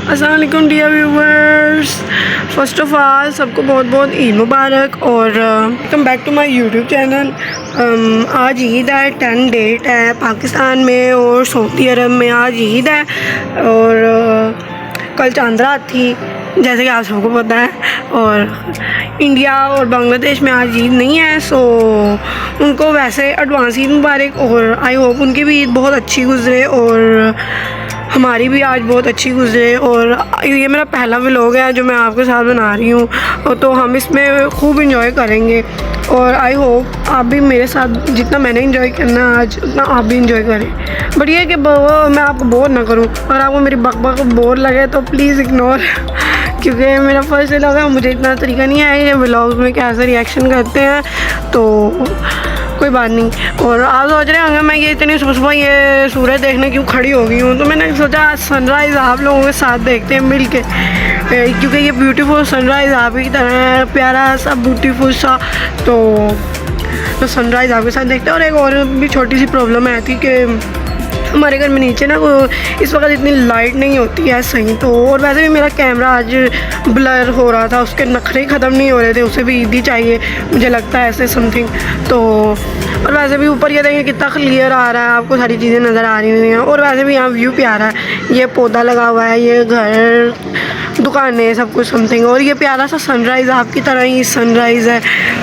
अस्सलाम वालेकुम dear viewers, first of all सबको बहुत बहुत ईद मुबारक और welcome back to my YouTube channel. आज ईद है, 10 डेट है पाकिस्तान में और सऊदी अरब में आज ईद है और कल चांद रात थी जैसे कि आप सबको पता है। और इंडिया और बांग्लादेश में आज ईद नहीं है, सो उनको वैसे एडवांस ईद मुबारक और आई होप उनकी भी ईद बहुत अच्छी गुजरे और हमारी भी आज बहुत अच्छी गुजरे। और ये मेरा पहला व्लॉग है जो मैं आपके साथ बना रही हूँ, तो हम इसमें खूब इंजॉय करेंगे और आई होप आप भी मेरे साथ जितना मैंने इंजॉय करना आज उतना आप भी इंजॉय करें। बट ये है कि मैं आपको बोर ना करूँ और आपको मेरी बक बक बोर लगे तो प्लीज़ इग्नोर, क्योंकि मेरा फर्स्ट व्लॉग है, मुझे इतना तरीका नहीं है ये व्लॉग में कैसे रिएक्शन करते हैं, तो कोई बात नहीं। और आप सोच रहे होंगे मैं ये इतनी सुबह ये सूरज देखने क्यों खड़ी हो गई हूँ, तो मैंने सोचा सनराइज़ आप लोगों के साथ देखते हैं मिल के, क्योंकि ये ब्यूटीफुल सनराइज़ आप ही की तरह है, प्यारा सा ब्यूटीफुल सा, तो सनराइज़ आपके साथ देखते हैं। और एक और भी छोटी सी प्रॉब्लम है थी कि हमारे घर में नीचे ना वो इस वक्त इतनी लाइट नहीं होती है सही, तो और वैसे भी मेरा कैमरा आज ब्लर हो रहा था, उसके नखरे ख़त्म नहीं हो रहे थे, उसे भी ईदी चाहिए मुझे लगता है ऐसे समथिंग। तो और वैसे भी ऊपर ये देखें कितना क्लियर आ रहा है, आपको सारी चीज़ें नज़र आ रही हैं और वैसे भी यहाँ व्यू प्यारा है, ये पौधा लगा हुआ है, ये घर दुकानें सब कुछ समथिंग, और ये प्यारा सा सनराइज़ आपकी तरह ही सनराइज़ है।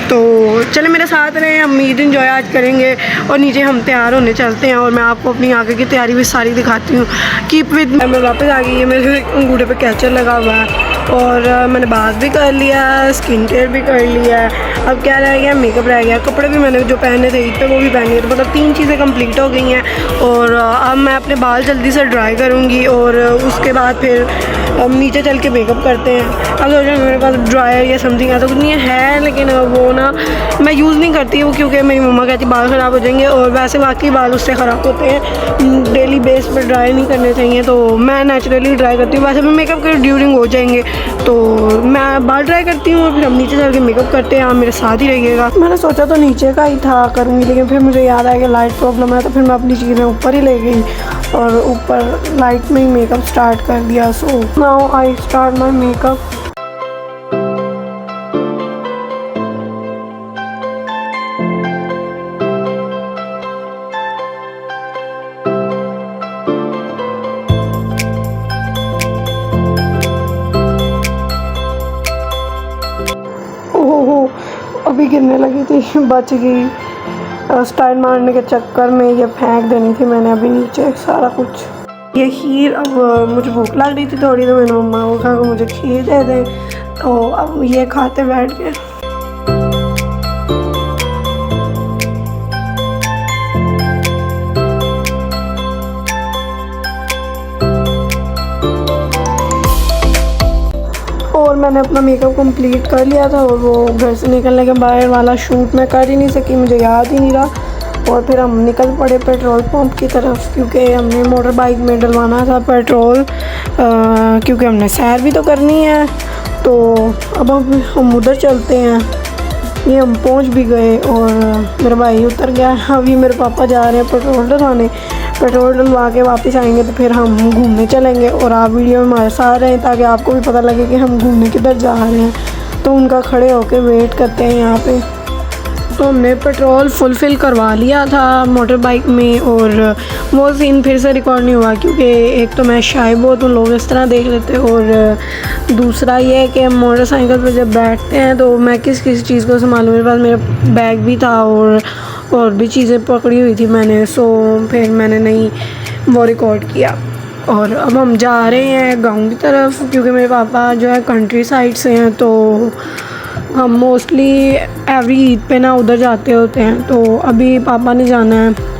तो चले मेरे साथ रहें, हम ईद इंजॉय आज करेंगे और नीचे हम तैयार होने चलते हैं और मैं आपको अपनी आगे की तैयारी भी सारी दिखाती हूँ। कीप विद मैं वापस आ गई है, मेरे अंगूठे पे कैचर लगा हुआ है और मैंने बात भी कर लिया, स्किन केयर भी कर लिया है, अब क्या रह गया, मेकअप रह गया, कपड़े भी मैंने जो पहने थे ईद पे वो भी पहन लिए, तो मतलब 3 चीज़ें कंप्लीट हो गई हैं। और अब मैं अपने बाल जल्दी से ड्राई करूँगी और उसके बाद फिर हम नीचे चल के मेकअप करते हैं। अब सोच रहे मेरे पास ड्रायर या समथिंग ऐसा कुछ नहीं है, लेकिन वो ना मैं यूज़ नहीं करती हूँ क्योंकि मेरी मम्मा कहती बाल ख़राब हो जाएंगे और वैसे बाकी बाल उससे ख़राब होते हैं, डेली बेस पर ड्राई नहीं करने चाहिए, तो मैं नेचुरली ड्राई करती हूँ। वैसे भी मेकअप के ड्यूरिंग हो जाएंगे तो मैं बाल ड्राई करती हूँ और फिर हम नीचे चल के मेकअप करते हैं, आप मेरे साथ ही रहिएगा। मैंने सोचा तो नीचे का ही था करूँगी, लेकिन फिर मुझे याद आया कि लाइट प्रॉब्लम है, तो फिर मैं अपनी चीज़ें ऊपर ही ले गई और ऊपर लाइट में ही मेकअप स्टार्ट कर दिया। So now I start my makeup. अभी गिरने लगी थी, बच गई, स्टाइल मारने के चक्कर में ये फेंक देनी थी मैंने अभी नीचे सारा कुछ। ये खीर, अब मुझे भूख लग रही थी थोड़ी, तो मैंने मम्मा को कहा कि मुझे खीर दे दें, तो अब ये खाते बैठ के। और मैंने अपना मेकअप कंप्लीट कर लिया था और वो घर से निकलने के बाहर वाला शूट मैं कर ही नहीं सकी, मुझे याद ही नहीं रहा। और फिर हम निकल पड़े पेट्रोल पंप की तरफ, क्योंकि हमने मोटर बाइक में डलवाना था पेट्रोल, क्योंकि हमने सैर भी तो करनी है। तो अब हम उधर चलते हैं। ये हम पहुंच भी गए और मेरा भाई उतर गया, अभी मेरे पापा जा रहे हैं पेट्रोल डलवाने, पेट्रोल डलवा के वापस आएंगे तो फिर हम घूमने चलेंगे और आप वीडियो में हमारे साथ रहें ताकि आपको भी पता लगे कि हम घूमने किधर जा रहे हैं। तो उनका खड़े होकर वेट करते हैं यहाँ पे। तो हमने पेट्रोल फुलफ़िल करवा लिया था मोटर बाइक में और वो सीन फिर से रिकॉर्ड नहीं हुआ क्योंकि एक तो मैं शाय बहुत हूँ, लोग इस तरह देख लेते, और दूसरा ये है कि मोटरसाइकिल पे जब बैठते हैं तो मैं किस चीज़ को संभालूँ, मेरे पास मेरा बैग भी था और भी चीज़ें पकड़ी हुई थी मैंने, सो फिर मैंने नहीं वो रिकॉर्ड किया। और अब हम जा रहे हैं गाँव की तरफ क्योंकि मेरे पापा जो है कंट्री साइड से हैं, तो हम मोस्टली एवरी ईद पे ना उधर जाते होते हैं। तो अभी पापा ने जाना है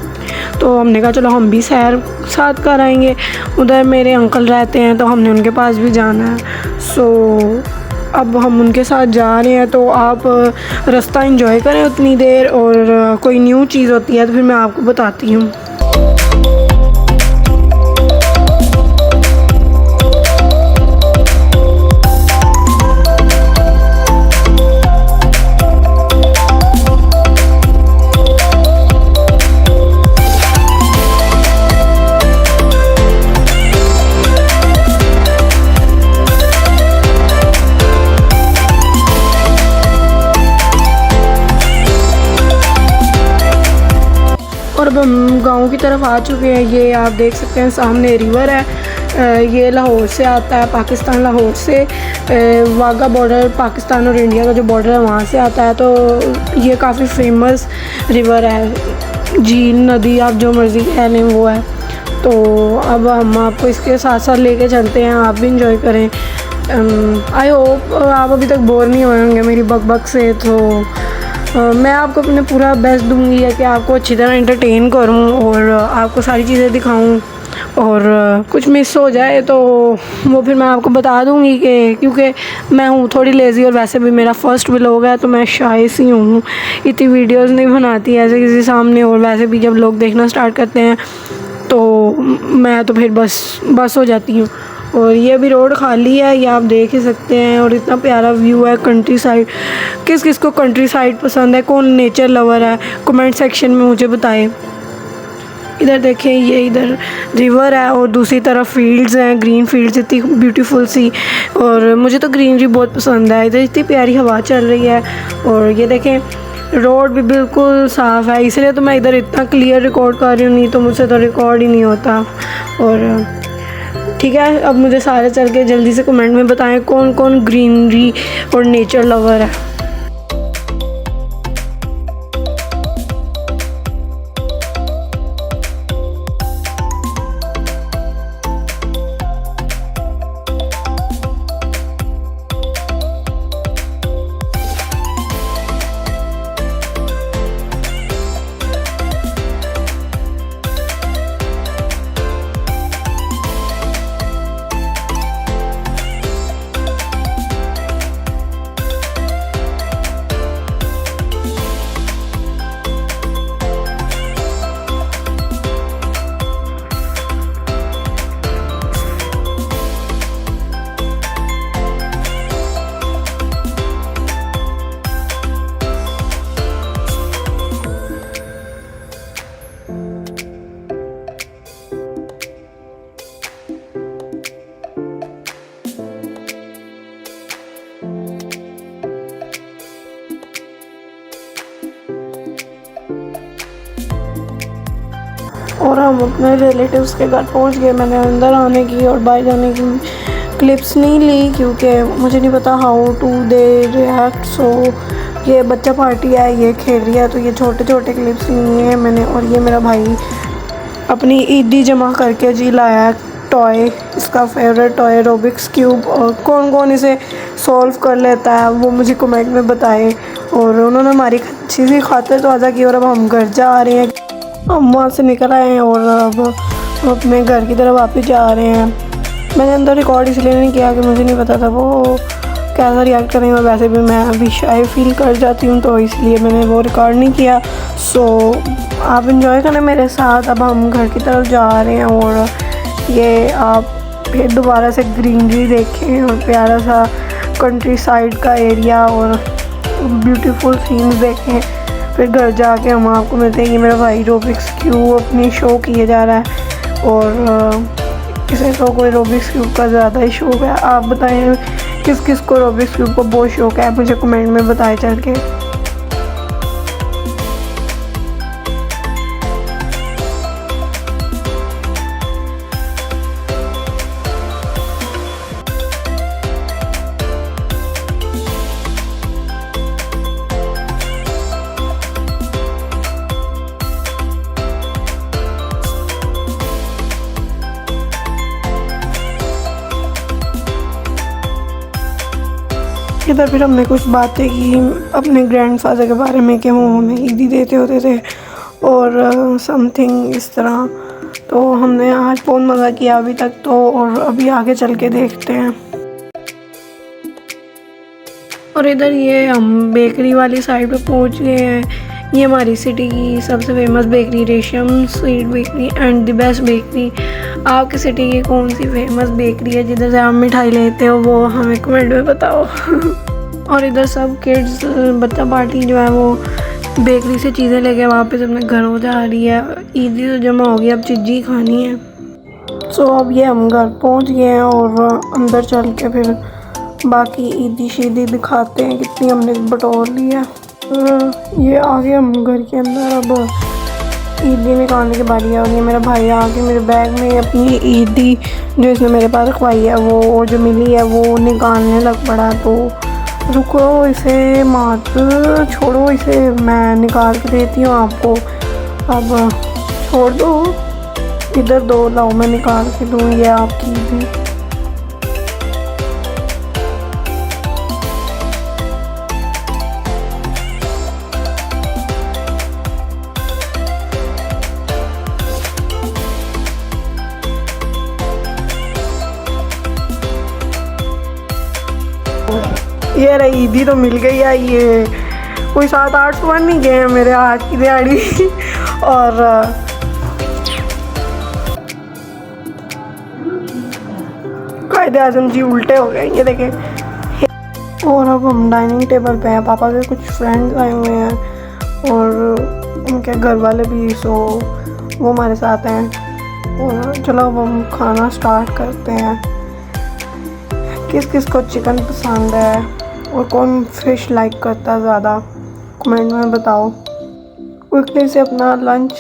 तो हमने कहा चलो हम भी सैर साथ कर आएंगे, उधर मेरे अंकल रहते हैं तो हमने उनके पास भी जाना है। सो अब हम उनके साथ जा रहे हैं, तो आप रास्ता एंजॉय करें उतनी देर, और कोई न्यू चीज़ होती है तो फिर मैं आपको बताती हूँ। हम गांव की तरफ आ चुके हैं। ये आप देख सकते हैं सामने रिवर है। ये लाहौर से आता है, पाकिस्तान लाहौर से वाघा बॉर्डर, पाकिस्तान और इंडिया का जो बॉर्डर है वहाँ से आता है। तो ये काफ़ी फेमस रिवर है, झील, नदी, आप जो मर्ज़ी कह लें वो है। तो अब हम आपको इसके साथ साथ लेके चलते हैं, आप भी इंजॉय करें। आई होप आप अभी तक बोर नहीं हुए होंगे मेरी बक से। तो मैं आपको अपने पूरा बेस्ट दूंगी है कि आपको अच्छी तरह एंटरटेन करूं और आपको सारी चीज़ें दिखाऊं, और कुछ मिस हो जाए तो वो फिर मैं आपको बता दूंगी कि, क्योंकि मैं हूँ थोड़ी लेज़ी और वैसे भी मेरा फर्स्ट व्लॉग है तो मैं शाय सी हूँ, इतनी वीडियोस नहीं बनाती ऐसे किसी सामने। और वैसे भी जब लोग देखना स्टार्ट करते हैं तो मैं तो फिर बस हो जाती हूँ। और ये भी रोड खाली है, ये आप देख ही सकते हैं। और इतना प्यारा व्यू है कंट्री साइड। किस किस को कंट्री साइड पसंद है, कौन नेचर लवर है, कमेंट सेक्शन में मुझे बताएं। इधर देखें, ये इधर रिवर है और दूसरी तरफ फील्ड्स हैं, ग्रीन फील्ड्स इतनी ब्यूटीफुल सी। और मुझे तो ग्रीनरी बहुत पसंद है। इधर इतनी प्यारी हवा चल रही है। और ये देखें रोड भी बिल्कुल साफ़ है, इसलिए तो मैं इधर इतना क्लियर रिकॉर्ड कर रही हूँ, नहीं तो मुझसे तो रिकॉर्ड ही नहीं होता। और ठीक है, अब मुझे सारे चल के जल्दी से कमेंट में बताएं कौन कौन ग्रीनरी और नेचर लवर है। और हम अपने रिलेटिव्स के घर पहुंच गए। मैंने अंदर आने की और बाहर जाने की क्लिप्स नहीं ली क्योंकि मुझे नहीं पता हाउ टू दे रिएक्ट। सो ये बच्चा पार्टी है, ये खेल रही है, तो ये छोटे छोटे क्लिप्स लिए हैं मैंने। और ये मेरा भाई अपनी ईदी जमा करके जी लाया है टॉय, इसका फेवरेट टॉय रूबिक्स क्यूब। और कौन कौन इसे सॉल्व कर लेता है वो मुझे कमेंट में बताए। और उन्होंने हमारी अच्छी सी खातिर तो अदा की। और अब हम घर जा रहे हैं, हम वहाँ से निकल आए हैं और अब अपने घर की तरफ वापस जा रहे हैं। मैंने अंदर रिकॉर्ड इसलिए नहीं किया कि मुझे नहीं पता था वो कैसा रिएक्ट करेंगे, और वैसे भी मैं अभी शाय फील कर जाती हूँ तो इसलिए मैंने वो रिकॉर्ड नहीं किया। सो आप इंजॉय करें मेरे साथ। अब हम घर की तरफ जा रहे हैं और ये आप फिर दोबारा से ग्रीनरी देखें और प्यारा सा कंट्री साइड का एरिया और ब्यूटीफुल सीन्स देखें। फिर घर जाके हम आपको मिलते हैं। कि मेरा भाई रूबिक्स क्यूब अपनी शो किए जा रहा है और किसी को कोई रूबिक्स क्यूब का ज़्यादा ही शौक है। आप बताएं किस किस को रूबिक्स क्यूब का बहुत शौक है, मुझे कमेंट में बताएं चल के। इधर फिर हमने कुछ बातें की अपने ग्रैंडफादर के बारे में कि वो हमें ईदी देते होते थे और समथिंग इस तरह। तो हमने आज बहुत मज़ा किया अभी तक तो, और अभी आगे चल के देखते हैं। और इधर ये हम बेकरी वाली साइड पे पहुंच गए हैं। ये हमारी सिटी की सबसे फेमस बेकरी रेशम sweet bakery and the best bakery. आपकी सिटी की कौन सी फेमस बेकरी है जिधर से आप मिठाई लेते हो, वो हमें कमेंट में बताओ। और इधर सब किड्स बच्चा पार्टी जो है वो बेकरी से चीज़ें लेके वापस अपने घरों जा रही है। ईदी तो जमा हो गई, अब चिज्जी खानी है। सो अब ये हम घर पहुंच गए हैं और अंदर चल के फिर बाकी ईदी शीदी दिखाते हैं कितनी हमने बटोर ली है। ये आ गए हम घर के अंदर। अब ईदी निकालने की बारी है और ये मेरा भाई आके मेरे बैग में अपनी ईदी जो इसने मेरे पास रखवाई है वो जो मिली है वो निकालने लग पड़ा। तो रुको, इसे मत छोड़ो, इसे मैं निकाल के देती हूँ आपको। अब छोड़ दो, इधर दो, लाओ मैं निकाल के दूँ ये आपकी ईदी। ये रही ईदी तो मिल गई है। ये कोई 700-800 बन नहीं गए हैं मेरे हाथ की दिहाड़ी और कायदे आजम जी उल्टे हो गए, ये देखें। और अब हम डाइनिंग टेबल पे हैं, पापा के कुछ फ्रेंड्स आए हुए हैं और उनके घर वाले भी, सो वो हमारे साथ हैं। और चलो अब हम खाना स्टार्ट करते हैं। किस किस को चिकन पसंद है और कौन फिश लाइक करता है ज़्यादा, कमेंट में बताओ। क्विकली से अपना लंच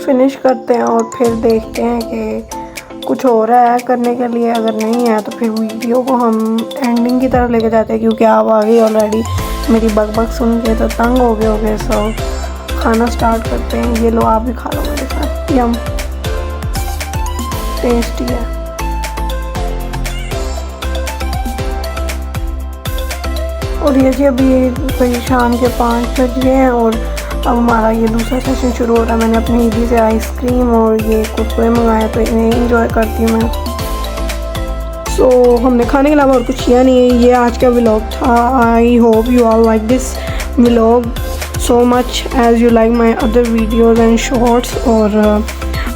फिनिश करते हैं और फिर देखते हैं कि कुछ हो रहा है करने के लिए। अगर नहीं है तो फिर वीडियो को हम एंडिंग की तरफ लेके जाते हैं, क्योंकि आप आ गई ऑलरेडी मेरी बक सुन के तो तंग हो गए। सो खाना स्टार्ट करते हैं। ये लो, आप भी खा लो मेरे साथ। यम, टेस्टी है। और ये जी अभी कोई शाम के 5 बज गए हैं और अब हमारा ये दूसरा सेशन शुरू हो रहा है। मैंने अपनी ईदी से आइसक्रीम और ये कुरकुरे मंगाया तो इन्हें इंजॉय करती हूँ मैं। सो हमने खाने के अलावा और कुछ किया नहीं है। ये आज का व्लॉग था। I hope you all like this vlog so much as you like my other videos and shorts. और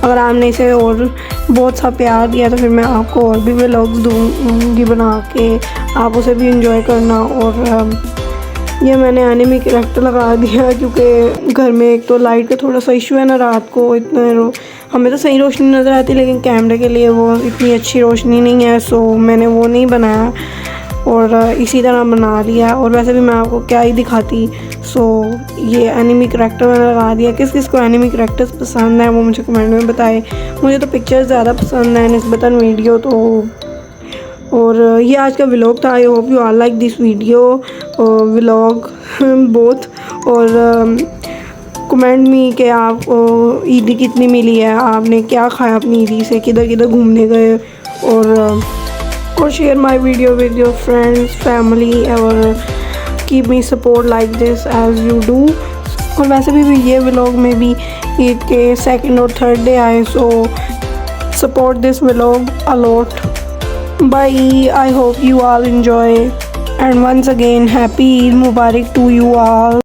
अगर आपने इसे और बहुत सा प्यार दिया तो फिर मैं आपको और भी व्लॉग्स दूँगी बना के, आप उसे भी इंजॉय करना। और ये मैंने एनिमी कैरेक्टर लगा दिया क्योंकि घर में एक तो लाइट का थोड़ा सा इशू है ना, रात को इतना हमें तो सही रोशनी नज़र आती है लेकिन कैमरे के लिए वो इतनी अच्छी रोशनी नहीं है। सो मैंने वो नहीं बनाया और इसी तरह बना लिया। और वैसे भी मैं आपको क्या ही दिखाती। सो ये एनिमी कैरेक्टर मैंने लगा दिया। किस किस को एनिमी कैरेक्टर्स पसंद है वो मुझे कमेंट में बताए। मुझे तो पिक्चर्स ज़्यादा पसंद है निस्बतन वीडियो तो। और ये आज का व्लॉग था। I hope you are like this video vlog both. और कमेंट में कि आपको ईदी कितनी मिली है, आपने क्या खाया अपनी ईदी से, किधर किधर घूमने गए। और share my video with your friends family और keep me support like this as you do. और वैसे भी ये व्लॉग में भी ईद के 2nd और 3rd डे आए। So support this vlog a lot. Bye. I hope you all enjoy, and once again happy Eid Mubarak to you all.